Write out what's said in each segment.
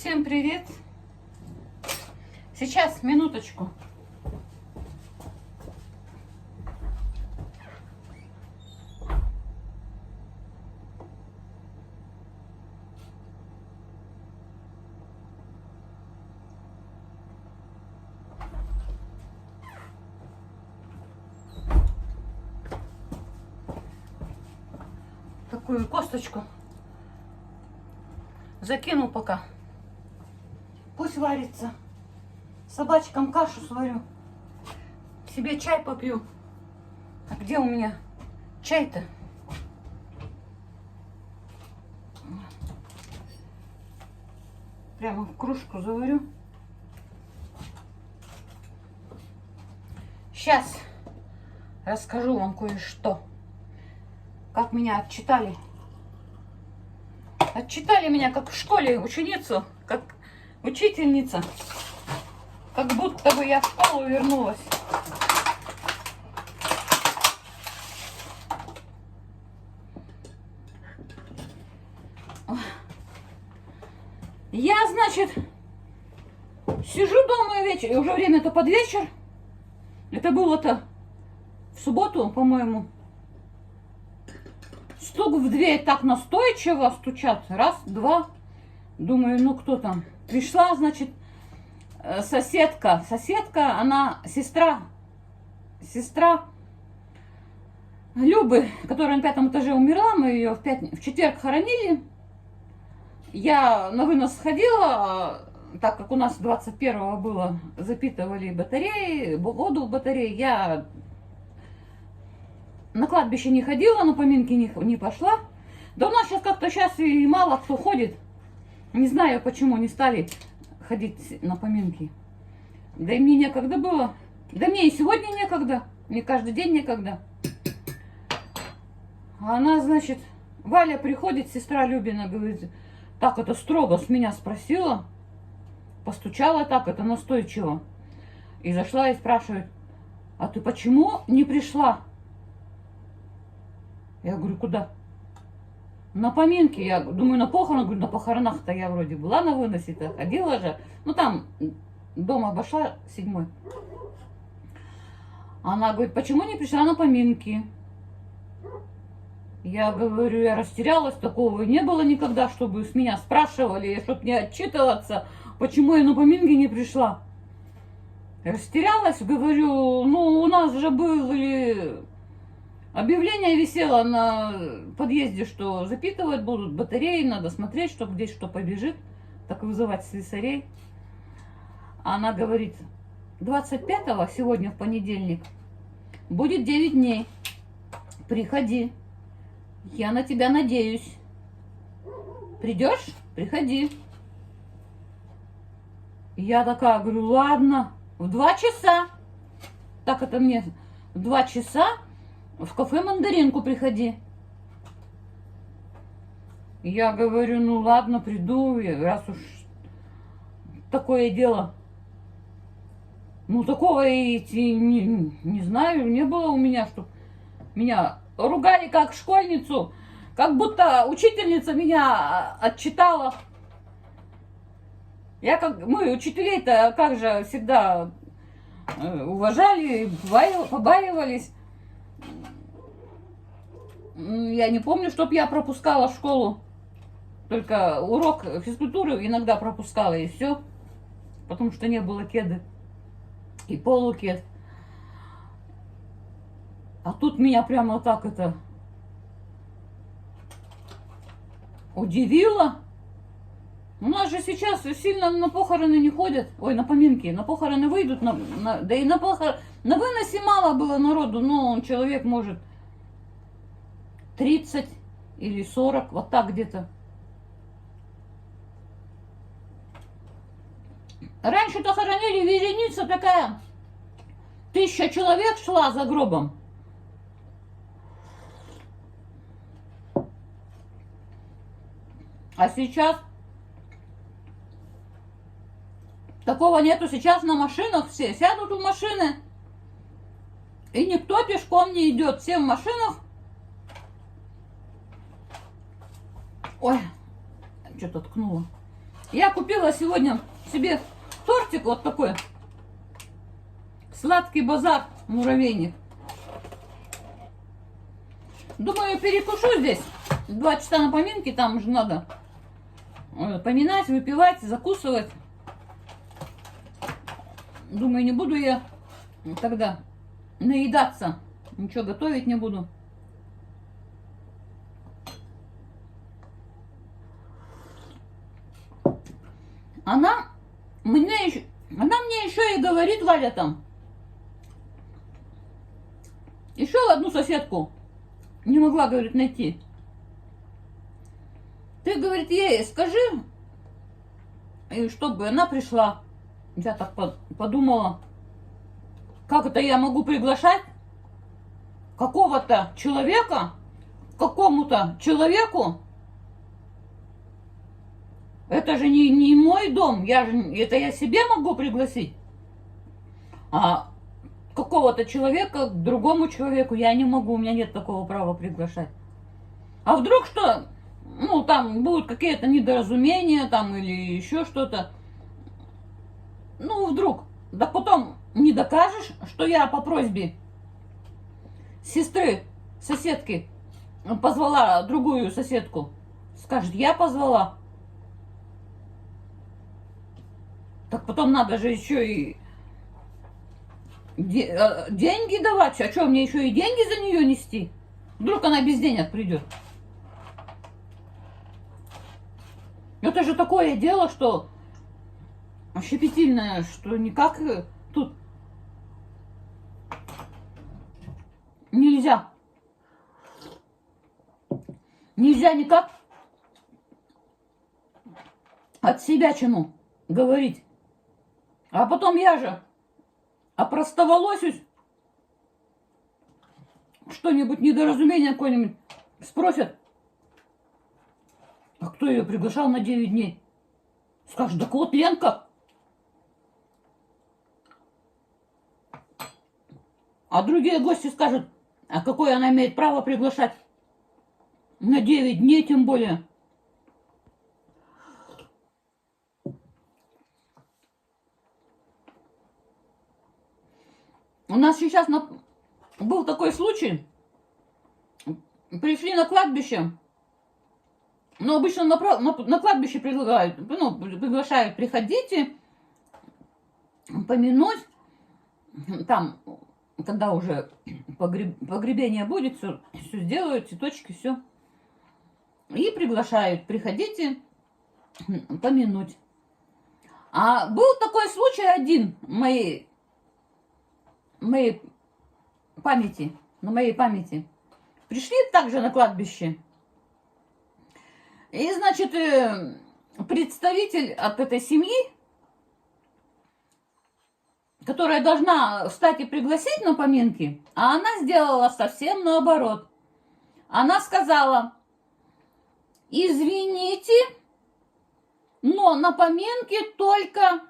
Всем привет! Сейчас, минуточку. Такую косточку закину пока. Пусть варится. Собачкам кашу сварю. Себе чай попью. А где у меня чай-то? Прямо в кружку заварю. Сейчас расскажу вам кое-что. Как меня отчитали. Отчитали меня, как в школе, ученицу, как учительница. Как будто бы я в школу вернулась. Я, значит, сижу дома вечер, и уже время-то под вечер. Это было-то в субботу, по-моему. Стук в дверь так настойчиво стучат. Раз, два. Думаю, ну кто там? Пришла, значит, соседка. Соседка, она сестра Любы, которая на 5-м этаже умерла. Мы ее в четверг хоронили. Я на вынос сходила, так как у нас 21-го было, запитывали батареи, воду в батарее. Я на кладбище не ходила, на поминки не пошла. Да у нас сейчас и мало кто ходит. Не знаю, почему не стали ходить на поминки. Да и мне некогда было. Да мне и сегодня некогда. Мне каждый день некогда. А она, значит, Валя приходит, сестра Любина, говорит, так это строго с меня спросила. Постучала так, это настойчиво. И зашла и спрашивает, а ты почему не пришла? Я говорю, куда? На поминки. Я думаю, на похорон. Говорю, на похоронах-то я вроде была на выносе-то, ходила же. Ну, там дома обошла 7-й. Она говорит, почему не пришла на поминки? Я говорю, я растерялась, такого не было никогда, чтобы с меня спрашивали, чтобы не отчитываться, почему я на поминки не пришла. Растерялась, говорю, ну, у нас же были... Объявление висело на подъезде, что запитывать будут батареи, надо смотреть, чтобы здесь что побежит, так вызывать слесарей. Она говорит, 25-го, сегодня в понедельник, будет 9 дней, приходи, я на тебя надеюсь. Придешь? Приходи. Я такая, говорю, ладно, в 2 часа, так это мне, в 2 часа, в кафе «Мандаринку» приходи. Я говорю, ну ладно, приду, раз уж такое дело. Ну такого и не знаю, не было у меня, что меня ругали как школьницу, как будто учительница меня отчитала. Мы учителей-то как же всегда уважали, побаивались. Я не помню, чтоб я пропускала в школу. Только урок физкультуры иногда пропускала, и все. Потому что не было кеды. И полукед. А тут меня прямо так это удивило. У нас же сейчас сильно на похороны не ходят. Ой, на поминки. На похороны выйдут. Да и на выносе мало было народу. Но человек может 30 или 40, вот так где-то. Раньше-то хоронили, вереница такая, 1000 человек шла за гробом. А сейчас такого нету. Сейчас на машинах все сядут в машины, и никто пешком не идет. Все в машинах. Ой, что-то ткнула. Я купила сегодня себе тортик вот такой. Сладкий базар, муравейник. Думаю, перекушу здесь. 2 часа на поминки, там уже надо поминать, выпивать, закусывать. Думаю, не буду я тогда наедаться. Ничего готовить не буду. Она мне еще и говорит, Валя там, еще одну соседку не могла, говорит, найти. Ты, говорит, ей скажи, и чтобы она пришла. Я так подумала, как это я могу приглашать какого-то человека, какому-то человеку. Это же не мой дом, это я себе могу пригласить. А какого-то человека к другому человеку я не могу, у меня нет такого права приглашать. А вдруг что, ну, там будут какие-то недоразумения, там, или еще что-то. Ну, вдруг. Да потом не докажешь, что я по просьбе сестры, соседки, позвала другую соседку. Скажет, я позвала. Так потом надо же еще и деньги давать. А что, мне еще и деньги за нее нести? Вдруг она без денег придет. Это же такое дело, что щепетильное, что никак тут нельзя. Нельзя никак от себя чему говорить. А потом я же опростоволосюсь, что-нибудь, недоразумение какое-нибудь спросят. А кто ее приглашал на 9 дней? Скажет, так вот Ленка. А другие гости скажут, а какое она имеет право приглашать? На 9 дней тем более. У нас сейчас был такой случай. Пришли на кладбище. Но обычно на кладбище приглашают, приходите, помянуть. Там, когда уже погребение будет, все сделают, цветочки, все. И приглашают, приходите, помянуть. А был такой случай один в моей памяти, на моей памяти. Пришли также на кладбище. И, значит, представитель от этой семьи, которая должна встать и пригласить на поминки, а она сделала совсем наоборот. Она сказала, извините, но на поминки только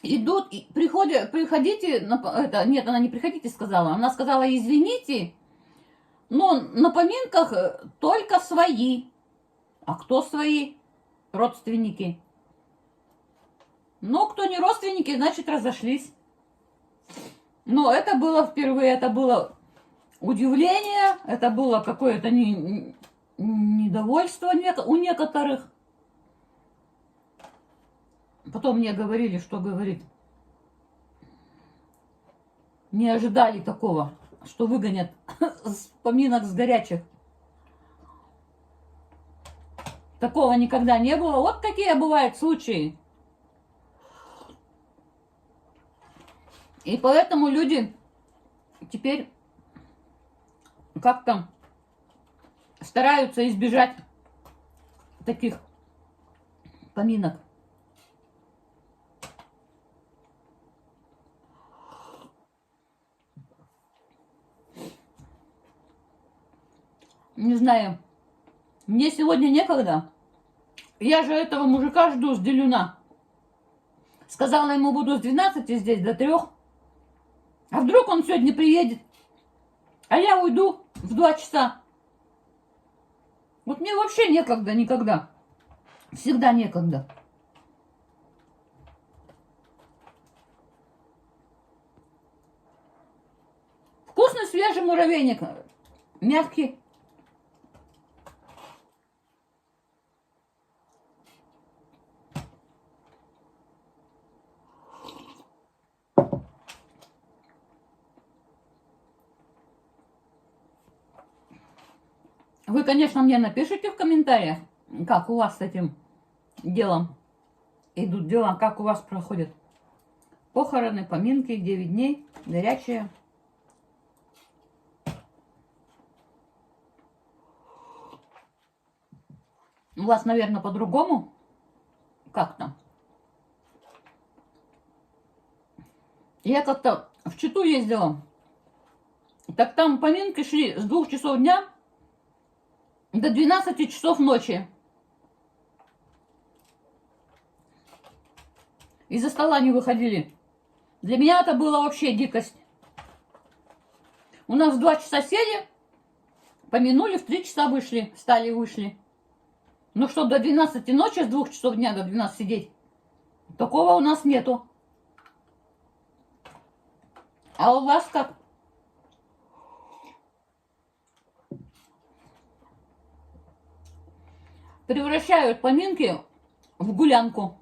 приходите, нет, она не приходите сказала, она сказала, извините, но на поминках только свои. А кто свои? Родственники. Но кто не родственники, значит разошлись. Но это было впервые, это было удивление, это было какое-то недовольство у некоторых. Потом мне говорили, что говорит. Не ожидали такого, что выгонят с поминок с горячих. Такого никогда не было. Вот такие бывают случаи. И поэтому люди теперь как-то стараются избежать таких поминок. Не знаю. Мне сегодня некогда. Я же этого мужика жду с Делюна. Сказала ему, буду с 12 здесь до 3. А вдруг он сегодня приедет, а я уйду в 2 часа. Вот мне вообще некогда никогда. Всегда некогда. свежий муравейник, мягкий. Вы, конечно, мне напишите в комментариях, как у вас с этим делом идут дела, как у вас проходят похороны, поминки, 9 дней, горячие. У вас, наверное, по-другому как-то. Я как-то в Читу ездила, так там поминки шли с 2 часов дня до 12 часов ночи. Из-за стола не выходили. Для меня это было вообще дикость. У нас в 2 часа сели, помянули, в 3 часа вышли, встали и вышли. Ну что, до 12 ночи, с 2 часов дня до 12 сидеть? Такого у нас нету. А у вас как? Превращают поминки в гулянку.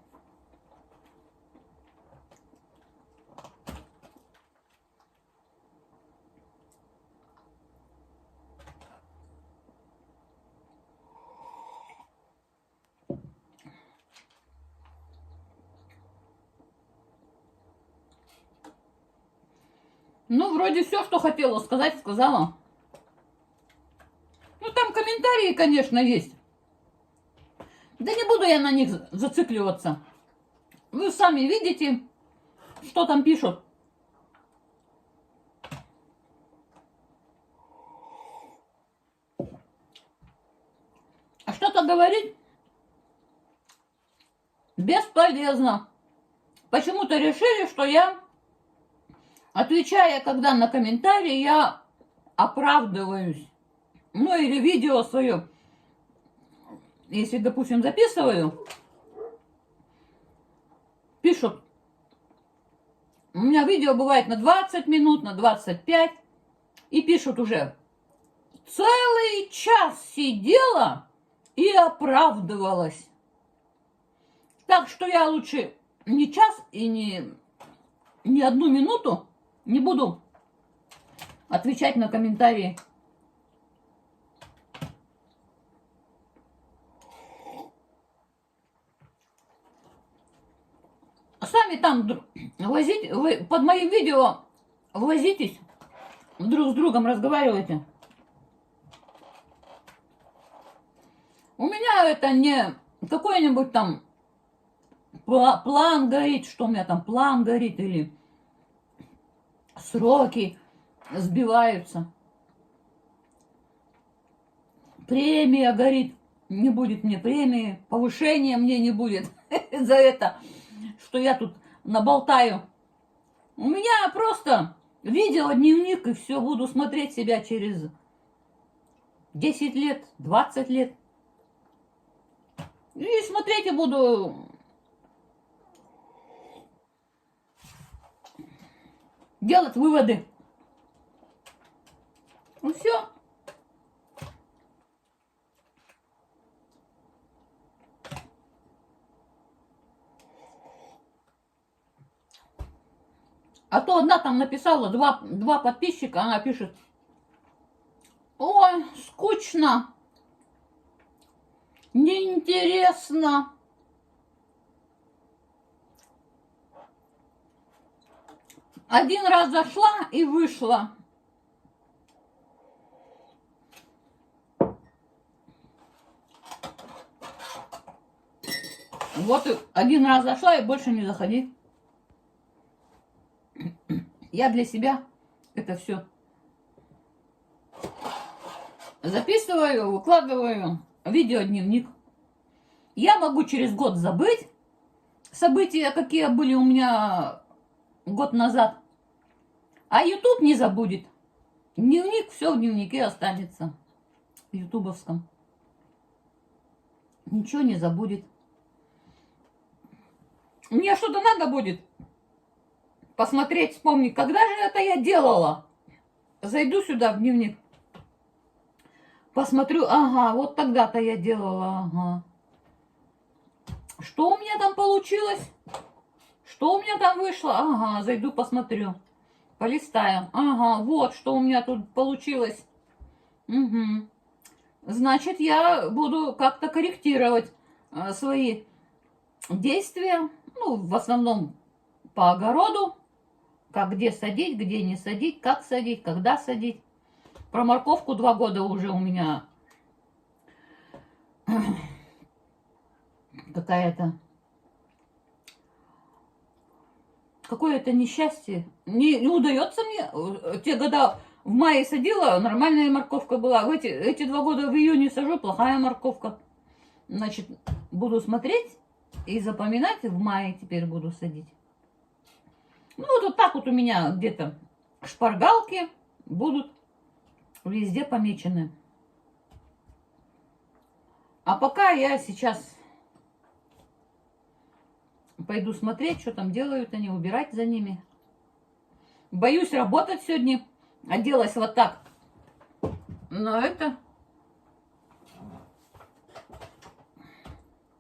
Ну, вроде все, что хотела сказать, сказала. Ну, там комментарии, конечно, есть. Да не буду я на них зацикливаться. Вы сами видите, что там пишут. А что-то говорить бесполезно. Почему-то решили, что я, отвечая когда на комментарии, я оправдываюсь. Ну или видео свое, если, допустим, записываю, пишут. У меня видео бывает на 20 минут, на 25. И пишут уже: целый час сидела и оправдывалась. Так что я лучше ни час и ни 1 минуту не буду отвечать на комментарии. Сами там возите, вы под моим видео возитесь, друг с другом разговаривайте. У меня это не какой-нибудь там план горит, что у меня там план горит, или сроки сбиваются. Премия горит, не будет мне премии, повышения мне не будет за это, что я тут наболтаю. У меня просто видео, дневник, и все, буду смотреть себя через 10 лет, 20 лет. И смотреть я буду делать выводы. Ну все. А то одна там написала, два подписчика, она пишет: ой, скучно, неинтересно. Один раз зашла и вышла. Вот и один раз зашла и больше не заходи. Я для себя это все записываю, выкладываю, видеодневник. Я могу через год забыть события, какие были у меня год назад. А YouTube не забудет. Дневник, все в дневнике останется. Ютубовском. Ничего не забудет. Мне что-то надо будет посмотреть, вспомнить, когда же это я делала. зайду сюда в дневник, посмотрю, ага, вот тогда-то я делала, ага. Что у меня там получилось? Что у меня там вышло? Ага, зайду посмотрю. Полистаем. Ага, вот что у меня тут получилось. Угу. Значит, я буду как-то корректировать свои действия. Ну, в основном по огороду. Как где садить, где не садить, как садить, когда садить. Про морковку 2 года уже у меня какая-то... Какое-то несчастье. Не удается мне. Те года в мае садила, нормальная морковка была. Эти 2 года в июне сажу, плохая морковка. Значит, буду смотреть и запоминать. В мае теперь буду садить. Ну, вот так вот у меня где-то шпаргалки будут везде помечены. А пока я сейчас пойду смотреть, что там делают они, убирать за ними. Боюсь работать сегодня. Оделась вот так. Но это...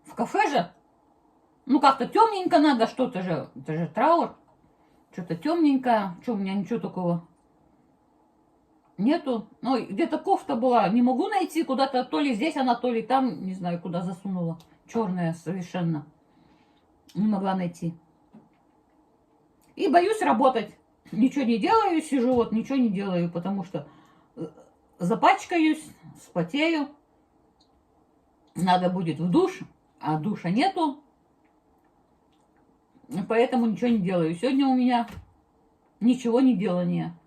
В кафе же. Ну, как-то темненько надо что-то же. Это же траур. Что-то темненькое. Что, у меня ничего такого нету. Ну, где-то кофта была. Не могу найти куда-то. То ли здесь она, то ли там. Не знаю, куда засунула. Черная совершенно. Не могла найти. И боюсь работать. Ничего не делаю, сижу, вот ничего не делаю, потому что запачкаюсь, спотею. Надо будет в душ, а душа нету. Поэтому ничего не делаю. Сегодня у меня ничего не делания.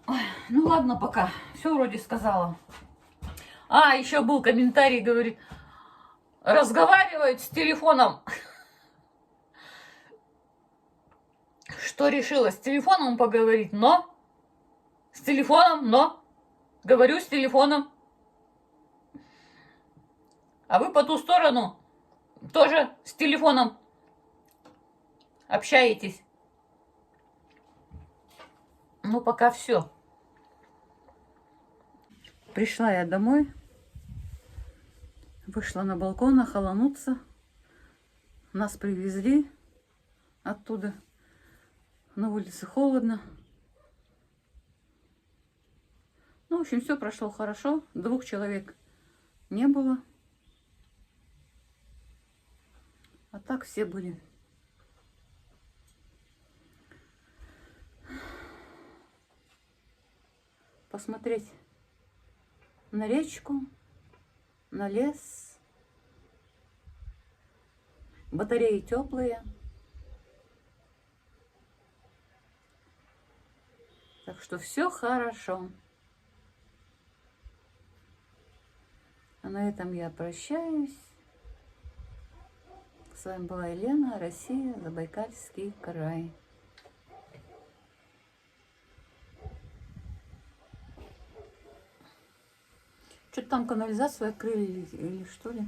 Ой, ну ладно, пока. Все вроде сказала. А, еще был комментарий, говорит, разговаривает с телефоном. Что решила? С телефоном поговорить, но... С телефоном, но... Говорю с телефоном. А вы по ту сторону тоже с телефоном общаетесь. Ну, пока все. Пришла я домой. Вышла на балкон охолонуться. Нас привезли оттуда. На улице холодно. Ну, в общем, все прошло хорошо. 2 человек не было. А так все были. Посмотреть на речку, на лес. Батареи теплые. Так что все хорошо. А на этом я прощаюсь. С вами была Елена, Россия, Забайкальский край. Что-то там канализацию открыли или что ли?